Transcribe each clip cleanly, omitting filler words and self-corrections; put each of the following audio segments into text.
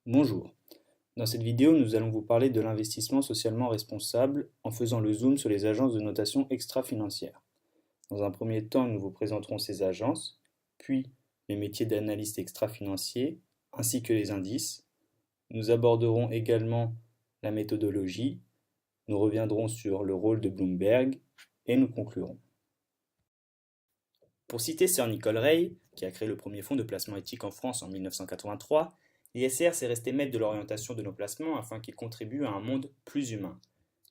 Bonjour. Dans cette vidéo, nous allons vous parler de l'investissement socialement responsable en faisant le zoom sur les agences de notation extra-financière. Dans un premier temps, nous vous présenterons ces agences, puis les métiers d'analyste extra-financier, ainsi que les indices. Nous aborderons également la méthodologie, nous reviendrons sur le rôle de Bloomberg et nous conclurons. Pour citer Sir Nicole Ray, qui a créé le premier fonds de placement éthique en France en 1983, l'ISR s'est resté maître de l'orientation de nos placements afin qu'ils contribuent à un monde plus humain.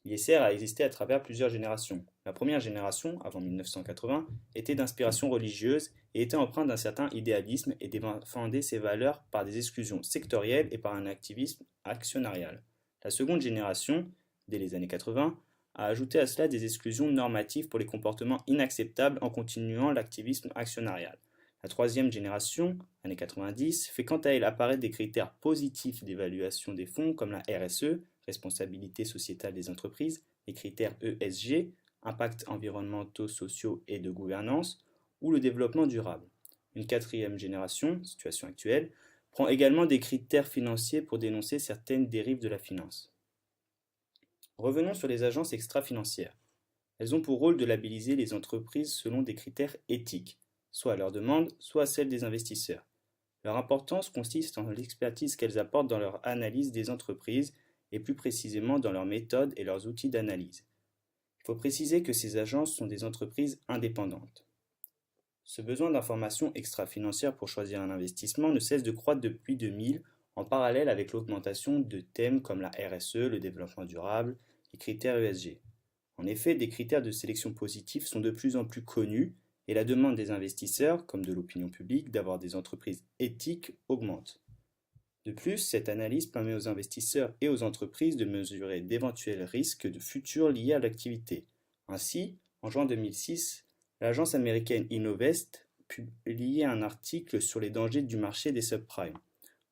L'ISR a existé à travers plusieurs générations. La première génération, avant 1980, était d'inspiration religieuse et était empreinte d'un certain idéalisme et défendait ses valeurs par des exclusions sectorielles et par un activisme actionnarial. La seconde génération, dès les années 80, a ajouté à cela des exclusions normatives pour les comportements inacceptables en continuant l'activisme actionnarial. La troisième génération, années 90, fait quant à elle apparaître des critères positifs d'évaluation des fonds comme la RSE, responsabilité sociétale des entreprises, les critères ESG, impacts environnementaux, sociaux et de gouvernance, ou le développement durable. Une quatrième génération, situation actuelle, prend également des critères financiers pour dénoncer certaines dérives de la finance. Revenons sur les agences extra-financières. Elles ont pour rôle de labelliser les entreprises selon des critères éthiques, soit à leur demande, soit à celle des investisseurs. Leur importance consiste en l'expertise qu'elles apportent dans leur analyse des entreprises et plus précisément dans leurs méthodes et leurs outils d'analyse. Il faut préciser que ces agences sont des entreprises indépendantes. Ce besoin d'informations extra-financières pour choisir un investissement ne cesse de croître depuis 2000 en parallèle avec l'augmentation de thèmes comme la RSE, le développement durable, les critères ESG. En effet, des critères de sélection positive sont de plus en plus connus et la demande des investisseurs, comme de l'opinion publique, d'avoir des entreprises éthiques augmente. De plus, cette analyse permet aux investisseurs et aux entreprises de mesurer d'éventuels risques de futurs liés à l'activité. Ainsi, en juin 2006, l'agence américaine Innovest publiait un article sur les dangers du marché des subprimes.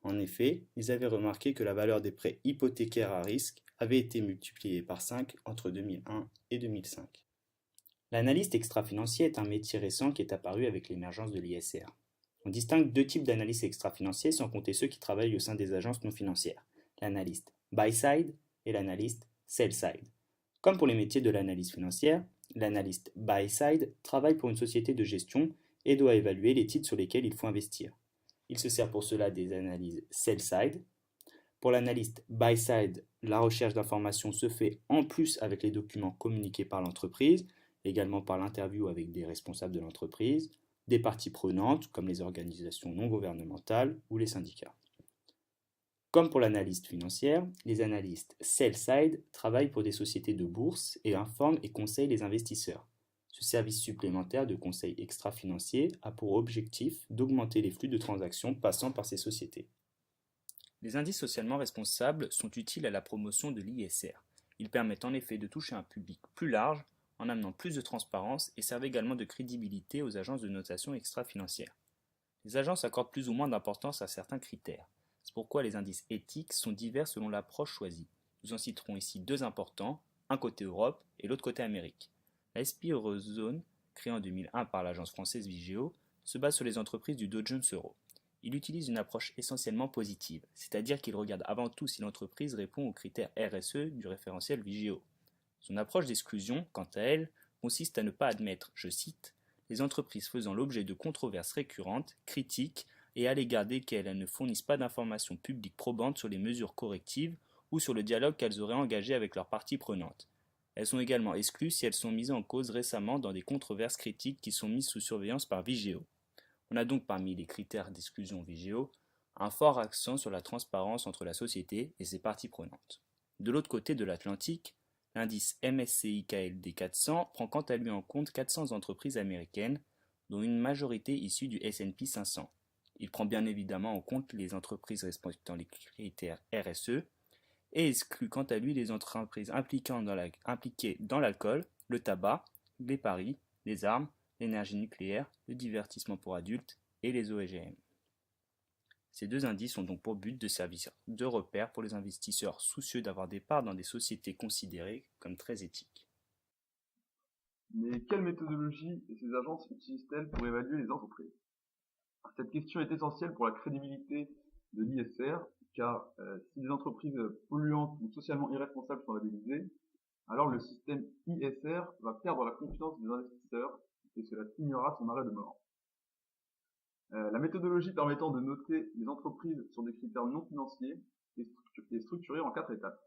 En effet, ils avaient remarqué que la valeur des prêts hypothécaires à risque avait été multipliée par 5 entre 2001 et 2005. L'analyste extra-financier est un métier récent qui est apparu avec l'émergence de l'ISR. On distingue deux types d'analystes extra-financiers sans compter ceux qui travaillent au sein des agences non financières, l'analyste buy-side et l'analyste sell-side. Comme pour les métiers de l'analyse financière, l'analyste buy-side travaille pour une société de gestion et doit évaluer les titres sur lesquels il faut investir. Il se sert pour cela des analyses sell-side. Pour l'analyste buy-side, la recherche d'informations se fait en plus avec les documents communiqués par l'entreprise, également par l'interview avec des responsables de l'entreprise, des parties prenantes comme les organisations non gouvernementales ou les syndicats. Comme pour l'analyste financière, les analystes sell-side travaillent pour des sociétés de bourse et informent et conseillent les investisseurs. Ce service supplémentaire de conseil extra-financier a pour objectif d'augmenter les flux de transactions passant par ces sociétés. Les indices socialement responsables sont utiles à la promotion de l'ISR. Ils permettent en effet de toucher un public plus large en amenant plus de transparence et servent également de crédibilité aux agences de notation extra-financière. Les agences accordent plus ou moins d'importance à certains critères. C'est pourquoi les indices éthiques sont divers selon l'approche choisie. Nous en citerons ici deux importants, un côté Europe et l'autre côté Amérique. La SP Eurozone, créée en 2001 par l'agence française Vigeo, se base sur les entreprises du Dow Jones Euro. Il utilise une approche essentiellement positive, c'est-à-dire qu'il regarde avant tout si l'entreprise répond aux critères RSE du référentiel Vigeo. Son approche d'exclusion, quant à elle, consiste à ne pas admettre, je cite, les entreprises faisant l'objet de controverses récurrentes, critiques et à l'égard desquelles elles ne fournissent pas d'informations publiques probantes sur les mesures correctives ou sur le dialogue qu'elles auraient engagé avec leurs parties prenantes. Elles sont également exclues si elles sont mises en cause récemment dans des controverses critiques qui sont mises sous surveillance par Vigeo. On a donc parmi les critères d'exclusion Vigeo un fort accent sur la transparence entre la société et ses parties prenantes. De l'autre côté de l'Atlantique, l'indice MSCI KLD 400 prend quant à lui en compte 400 entreprises américaines, dont une majorité issue du S&P 500. Il prend bien évidemment en compte les entreprises respectant les critères RSE et exclut quant à lui les entreprises impliquées dans l'alcool, le tabac, les paris, les armes, l'énergie nucléaire, le divertissement pour adultes et les OGM. Ces deux indices ont donc pour but de servir de repère pour les investisseurs soucieux d'avoir des parts dans des sociétés considérées comme très éthiques. Mais quelle méthodologie ces agences utilisent-elles pour évaluer les entreprises? Cette question est essentielle pour la crédibilité de l'ISR car si les entreprises polluantes ou socialement irresponsables sont labellisées, alors le système ISR va perdre la confiance des investisseurs et cela signera son arrêt de mort. La méthodologie permettant de noter les entreprises sur des critères non financiers est structurée en 4 étapes.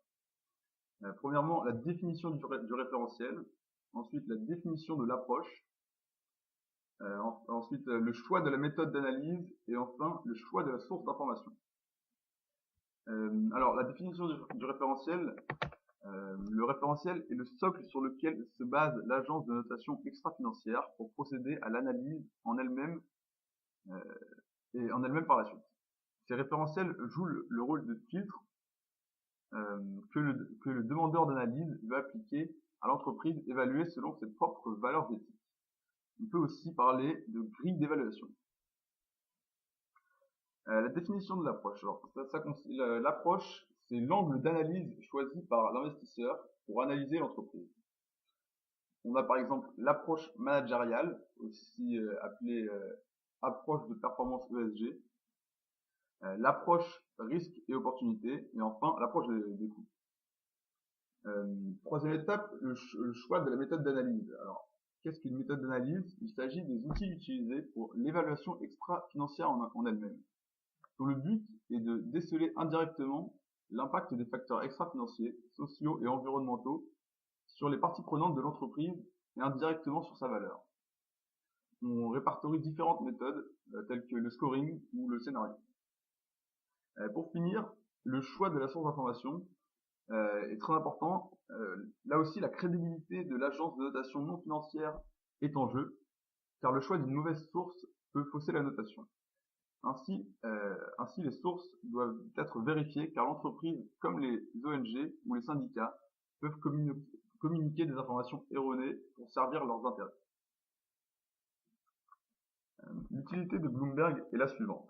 Premièrement, la définition du référentiel, ensuite la définition de l'approche, ensuite le choix de la méthode d'analyse et enfin le choix de la source d'information. Alors la définition du référentiel, le référentiel est le socle sur lequel se base l'agence de notation extra-financière pour procéder à l'analyse en elle-même et en elle-même par la suite. Ces référentiels jouent le rôle de filtre que le demandeur d'analyse va appliquer à l'entreprise évaluée selon ses propres valeurs éthiques. On peut aussi parler de grille d'évaluation. La définition de l'approche. L'approche, c'est l'angle d'analyse choisi par l'investisseur pour analyser l'entreprise. On a par exemple l'approche managériale, aussi appelée approche de performance ESG, l'approche risque et opportunité, et enfin l'approche des coûts. Troisième étape, le choix de la méthode d'analyse. Alors, qu'est-ce qu'une méthode d'analyse? Il s'agit des outils utilisés pour l'évaluation extra-financière en elle-même, dont le but est de déceler indirectement l'impact des facteurs extra-financiers, sociaux et environnementaux sur les parties prenantes de l'entreprise et indirectement sur sa valeur. On répertorie différentes méthodes telles que le scoring ou le scénario. Pour finir, le choix de la source d'information est très important. Là aussi, la crédibilité de l'agence de notation non financière est en jeu, car le choix d'une mauvaise source peut fausser la notation. Ainsi, les sources doivent être vérifiées, car l'entreprise, comme les ONG ou les syndicats, peuvent communiquer des informations erronées pour servir leurs intérêts. L'utilité de Bloomberg est la suivante.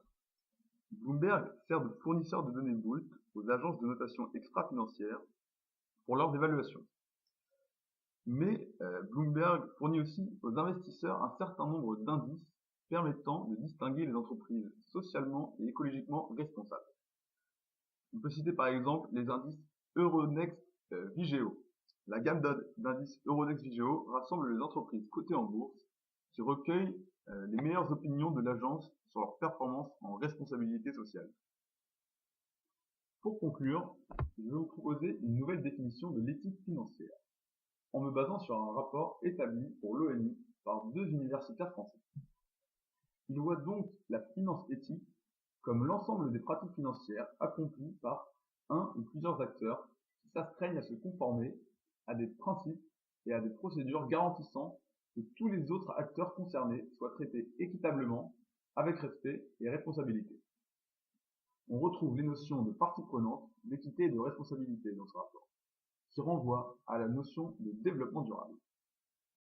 Bloomberg sert de fournisseur de données brutes aux agences de notation extra-financière pour leurs évaluations. Mais Bloomberg fournit aussi aux investisseurs un certain nombre d'indices permettant de distinguer les entreprises socialement et écologiquement responsables. On peut citer par exemple les indices Euronext Vigeo. La gamme d'indices Euronext Vigeo rassemble les entreprises cotées en bourse qui recueillent les meilleures opinions de l'agence sur leur performance en responsabilité sociale. Pour conclure, je vais vous proposer une nouvelle définition de l'éthique financière, en me basant sur un rapport établi pour l'ONU par 2 universitaires français. Il voit donc la finance éthique comme l'ensemble des pratiques financières accomplies par un ou plusieurs acteurs qui s'astreignent à se conformer à des principes et à des procédures garantissant que tous les autres acteurs concernés soient traités équitablement, avec respect et responsabilité. On retrouve les notions de parties prenantes, d'équité et de responsabilité dans ce rapport, qui renvoie à la notion de développement durable.